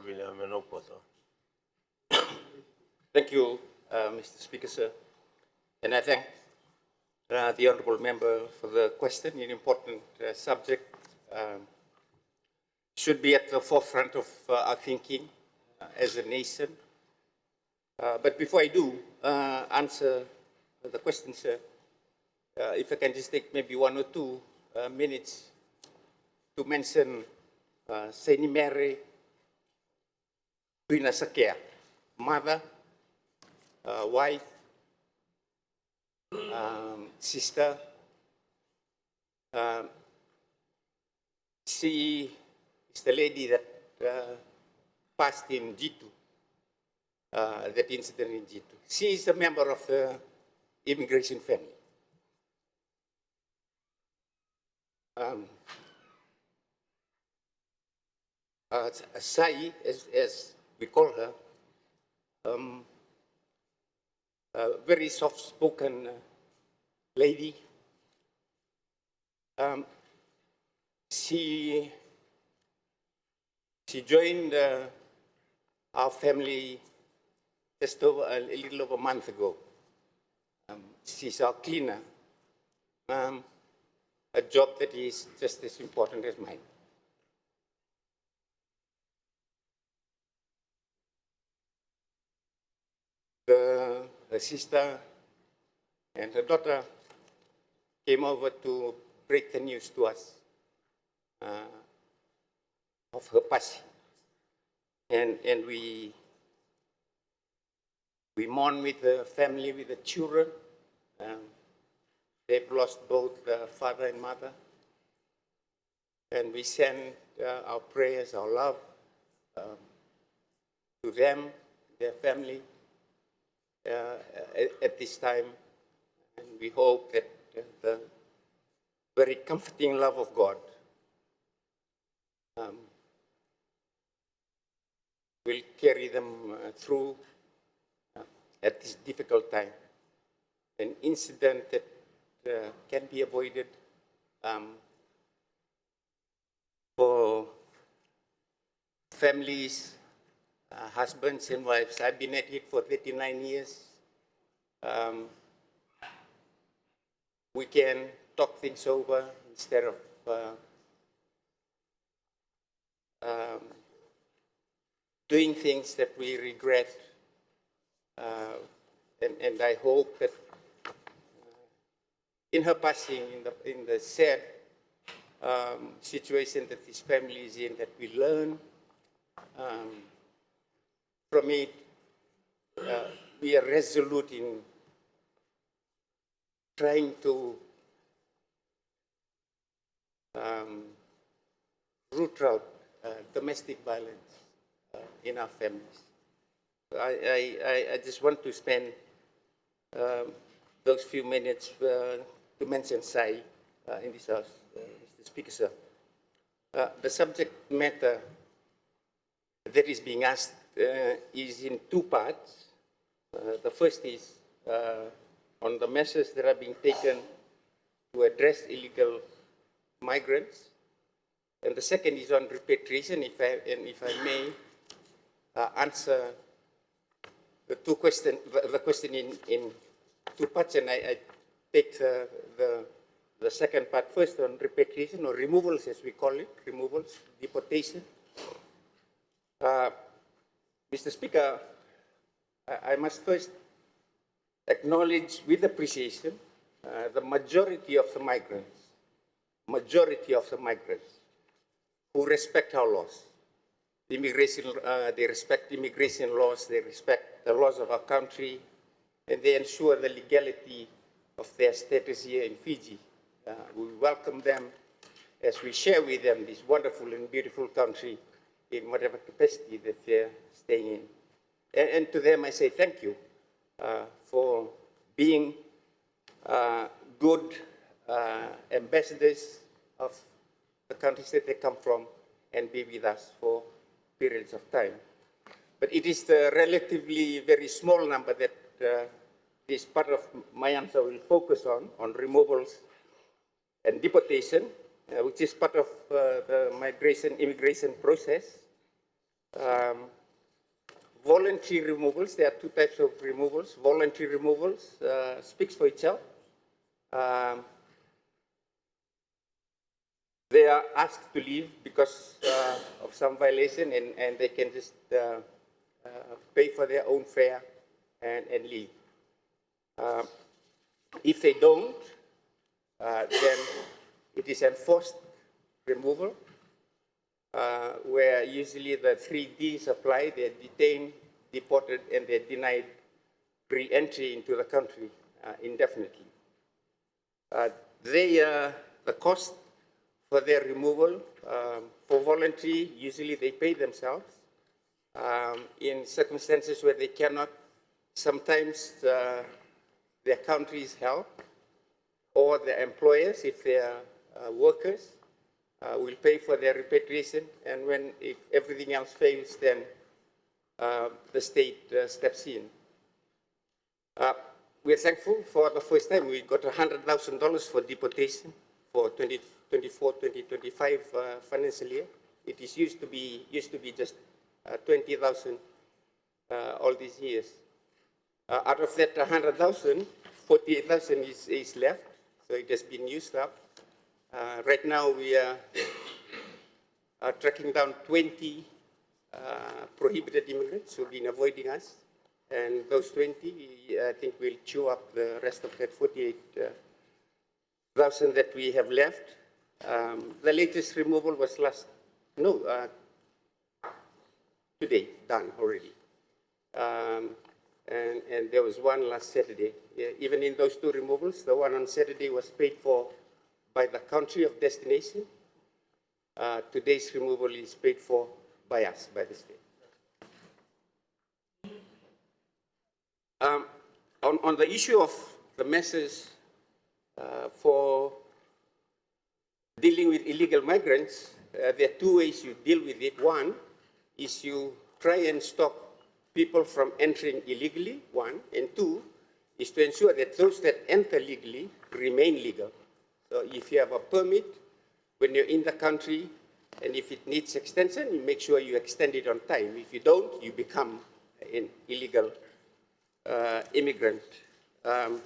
Viliame Naupoto. Thank you, Mr. Speaker, sir. And I thank the Honourable Member for the question. An important subject should be at the forefront of our thinking as a nation. But before I do answer the question, sir, if I can just take maybe 1 or 2 minutes to mention Saini Mary Tuina Sakea, mother, wife, sister. She is the lady that passed in G2, that incident in G2. She is a member of the immigration family. Sai, as we call her, a very soft-spoken lady. She joined our family just over a little over a month ago. She's our cleaner, a job that is just as important as mine. Her sister and her daughter came over to break the news to us of her passing. And we mourn with the family, with the children. They've lost both father and mother. And we send our prayers, our love to them, their family, at this time. And we hope that the very comforting love of God will carry them through at this difficult time. An incident that can be avoided for families, husbands and wives. I've been at it for 39 years. We can talk things over instead of doing things that we regret. And I hope that in her passing, in the sad situation that this family is in, that we learn from it, we are resolute in trying to root out domestic violence in our families. I just want to spend those few minutes to mention Sai in this house, Mr. Speaker, sir. The subject matter that is being asked is in 2 parts. The first is on the measures that are being taken to address illegal migrants. And the second is on repatriation, if I may answer the question in 2 parts, and I take the second part first on repatriation, or removals as we call it, removals, deportation. Mr. Speaker, I must first acknowledge with appreciation the majority of the migrants who respect our laws. They respect immigration laws, they respect the laws of our country, and they ensure the legality of their status here in Fiji. We welcome them as we share with them this wonderful and beautiful country in whatever capacity that they're staying in. And to them I say thank you for being good ambassadors of the countries that they come from and be with us for periods of time. But it is the relatively very small number that this part of my answer will focus on removals and deportation, which is part of the immigration process. Um, voluntary removals, there are two types of removals. Voluntary removals speaks for itself. They are asked to leave because of some violation, and they can just pay for their own fare and leave. If they don't, then it is enforced removal, where usually the 3Ds apply. They're detained, deported, and they're denied re-entry into the country indefinitely. The cost for their removal, for voluntary, usually they pay themselves. In circumstances where they cannot, sometimes their countries help, or the employers, if they are workers, will pay for their repatriation, and if everything else fails, then the state steps in. We're thankful for the first time we got $100,000 for deportation for 2024-2025 financial year. It is used to be just 20,000 all these years. Out of that 100,000, 48,000 is left, so it has been used up. Right now we are tracking down 20 prohibited immigrants who've been avoiding us, and those 20, I think, will chew up the rest of that 48,000 that we have left. The latest removal was today, done already. And there was one last Saturday. Yeah, even in those two removals, the one on Saturday was paid for by the country of destination. Today's removal is paid for by us, by the state. On the issue of the measures for dealing with illegal migrants, there are two ways you deal with it. One is you try and stop people from entering illegally, one, and two is to ensure that those that enter legally remain legal. So if you have a permit, when you're in the country, and if it needs extension, you make sure you extend it on time. If you don't, you become an illegal immigrant. The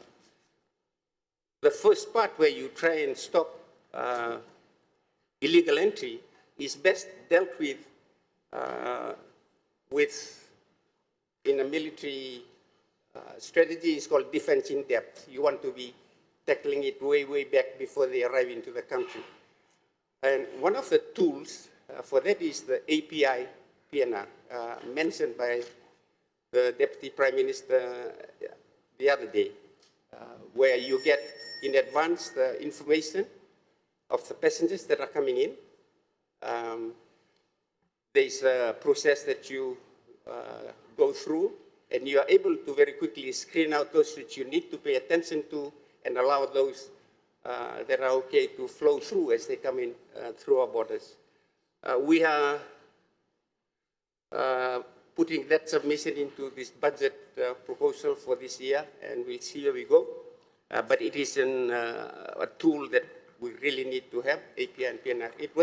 first part, where you try and stop illegal entry, is best dealt with in a military strategy. Is called defense in depth. You want to be tackling it way, way back before they arrive into the country. And one of the tools for that is the API PNR, mentioned by the Deputy Prime Minister the other day, where you get in advance the information of the passengers that are coming in. There's a process that you go through, and you are able to very quickly screen out those that you need to pay attention to and allow those that are okay to flow through as they come in through our borders. We are putting that submission into this budget proposal for this year, and we'll see where we go. But it is a tool that we really need to have, API and PNR. It was